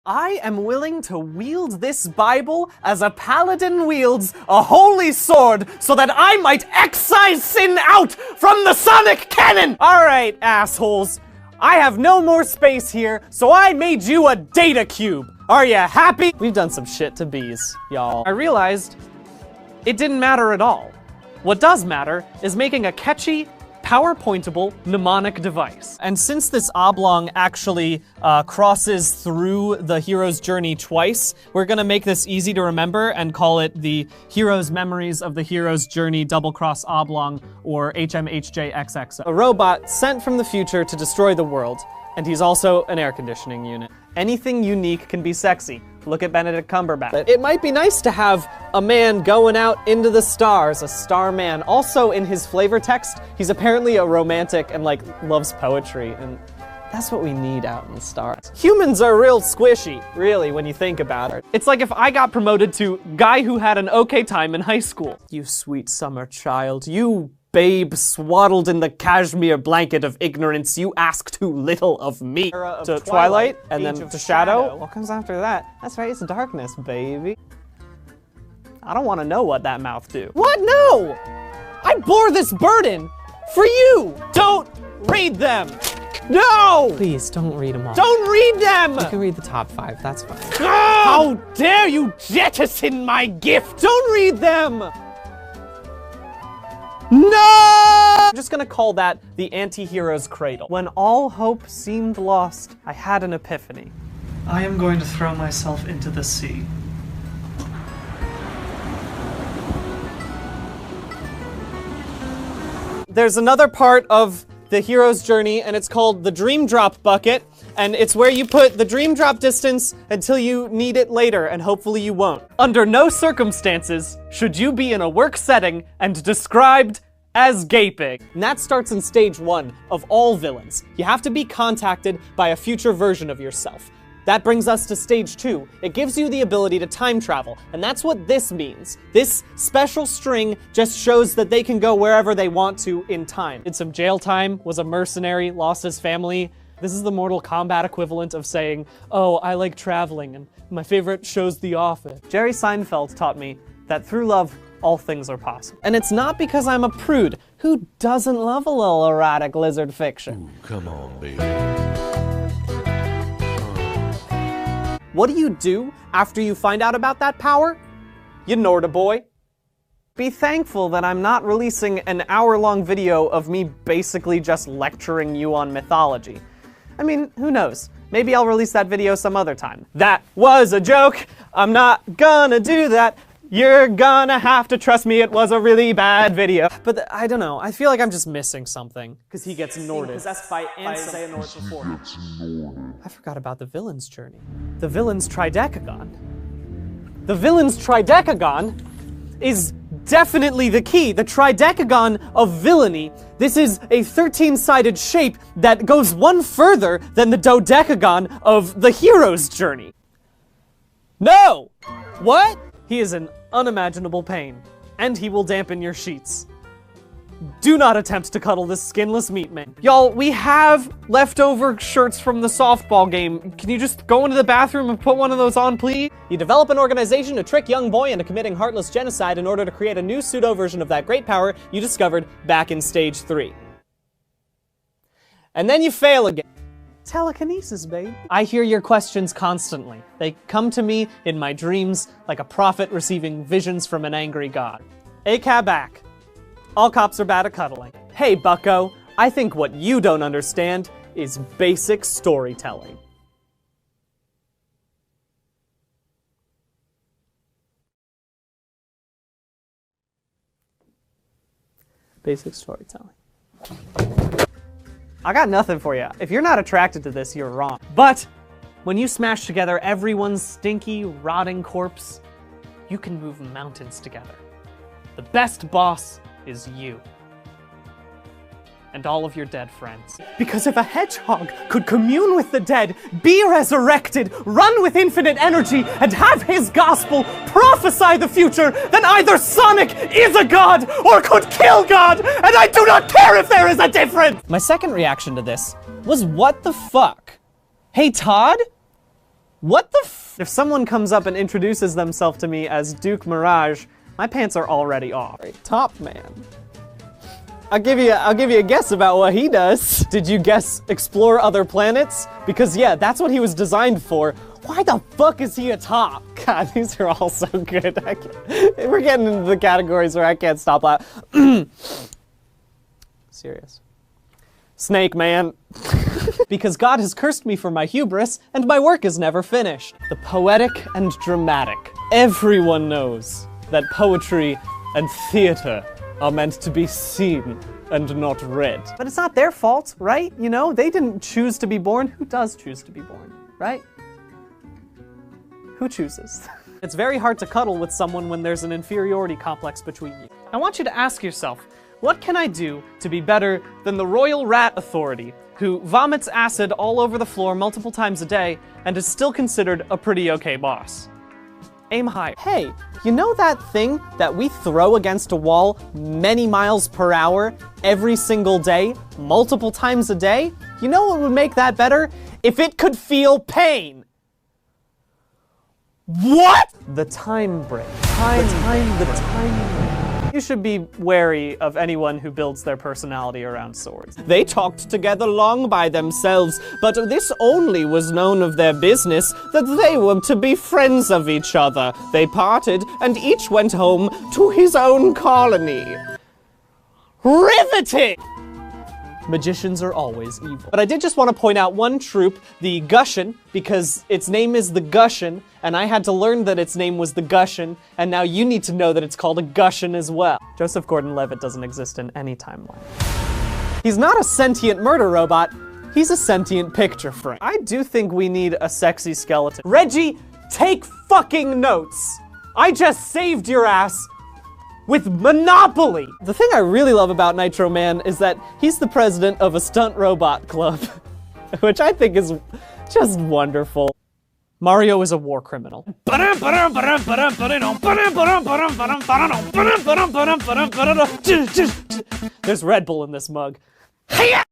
I am willing to wield this Bible as a paladin wields a holy sword so that I might excise sin out from the sonic cannon! Alright, assholes. I have no more space here, so I made you a data cube. Are you happy? We've done some shit to bees, y'all. I realized it didn't matter at all. What does matter is making a catchy, PowerPointable mnemonic device. And since this oblong actually crosses through the hero's journey twice, we're gonna make this easy to remember and call it the Hero's Memories of the Hero's Journey Double Cross Oblong, or HMHJXXO. A robot sent from the future to destroy the world, and he's also an air conditioning unit. Anything unique can be sexy. Look at Benedict Cumberbatch. It might be nice to have a man going out into the stars, a starman. Also, in his flavor text, he's apparently a romantic and, like, loves poetry, and that's what we need out in the stars. Humans are real squishy, really, when you think about it. It's like if I got promoted to guy who had an okay time in high school. You sweet summer child, you babe swaddled in the cashmere blanket of ignorance, you ask too little of me. To Twilight, and then to Shadow. What comes after that? That's right, it's darkness, baby. I don't want to know what that mouth do. What? No! I bore this burden for you! Don't read them! No! Please, don't read them all. Don't read them! You can read the top 5, that's fine. How dare you jettison my gift! Don't read them! No! I'm just gonna call that the anti-hero's cradle. When all hope seemed lost, I had an epiphany. I am going to throw myself into the sea. There's another part of the hero's journey, and it's called the dream drop bucket, and it's where you put the dream drop distance until you need it later, and hopefully you won't. Under no circumstances should you be in a work setting and described as gaping. And that starts in stage 1 of all villains. You have to be contacted by a future version of yourself. That brings us to stage 2. It gives you the ability to time travel, and that's what this means. This special string just shows that they can go wherever they want to in time. Did some jail time, was a mercenary, lost his family. This is the Mortal Kombat equivalent of saying, oh, I like traveling, and my favorite show's The Office. Jerry Seinfeld taught me that through love, all things are possible. And it's not because I'm a prude. Who doesn't love a little erotic lizard fiction? Ooh, come on, baby. What do after you find out about that power? You Norda boy. Be thankful that I'm not releasing an hour-long video of me basically just lecturing you on mythology. I mean, who knows? Maybe I'll release that video some other time. That was a joke! I'm not gonna do that! You're gonna have to trust me, it was a really bad video. But I don't know, I feel like I'm just missing something. Because he gets Norded. Possessed by Xehanort before. I forgot about the villain's journey. The villain's tridecagon. The villain's tridecagon is definitely the key. The tridecagon of villainy. This is a 13-sided shape that goes one further than the dodecagon of the hero's journey. No! What? He is an unimaginable pain, and he will dampen your sheets. Do not attempt to cuddle this skinless meat man. Y'all, we have leftover shirts from the softball game. Can you just go into the bathroom and put one of those on, please? You develop an organization to trick young boy into committing heartless genocide in order to create a new pseudo version of that great power you discovered back in stage 3. And then you fail again. Telekinesis, babe. I hear your questions constantly. They come to me in my dreams like a prophet receiving visions from an angry god. ACAB back. All cops are bad at cuddling. Hey, bucko, I think what you don't understand is basic storytelling. Basic storytelling. I got nothing for you. If you're not attracted to this, you're wrong. But when you smash together everyone's stinky, rotting corpse, you can move mountains together. The best boss is you. And all of your dead friends. Because if a hedgehog could commune with the dead, be resurrected, run with infinite energy, and have his gospel prophesy the future, then either Sonic is a god or could kill God, and I do not care if there is a difference! My second reaction to this was, what the fuck? Hey, Todd? What the f? If someone comes up and introduces themselves to me as Duke Mirage, my pants are already off. Top man. I'll give you a guess about what he does. Did you guess explore other planets? Because yeah, that's what he was designed for. Why the fuck is he a top? God, these are all so good. We're getting into the categories where I can't stop laughing. Serious. Snake man. Because God has cursed me for my hubris, and my work is never finished. The poetic and dramatic. Everyone knows that poetry and theater are meant to be seen and not read. But it's not their fault, right? You know, they didn't choose to be born. Who does choose to be born, right? Who chooses? It's very hard to cuddle with someone when there's an inferiority complex between you. I want you to ask yourself, what can I do to be better than the Royal Rat Authority, who vomits acid all over the floor multiple times a day and is still considered a pretty okay boss? Aim high. Hey, you know that thing that we throw against a wall many miles per hour every single day, multiple times a day? You know what would make that better? If it could feel pain. What? The time break. The time. You should be wary of anyone who builds their personality around swords. They talked together long by themselves, but this only was known of their business, that they were to be friends of each other. They parted, and each went home to his own colony. Riveting! Magicians are always evil. But I did just want to point out one troop, the Gushan, because its name is the Gushan, and I had to learn that its name was the Gushan, and now you need to know that it's called a Gushan as well. Joseph Gordon-Levitt doesn't exist in any timeline. He's not a sentient murder robot, he's a sentient picture frame. I do think we need a sexy skeleton. Reggie, take fucking notes! I just saved your ass with Monopoly! The thing I really love about Nitro Man is that he's the president of a stunt robot club, which I think is just wonderful. Mario is a war criminal. There's Red Bull in this mug.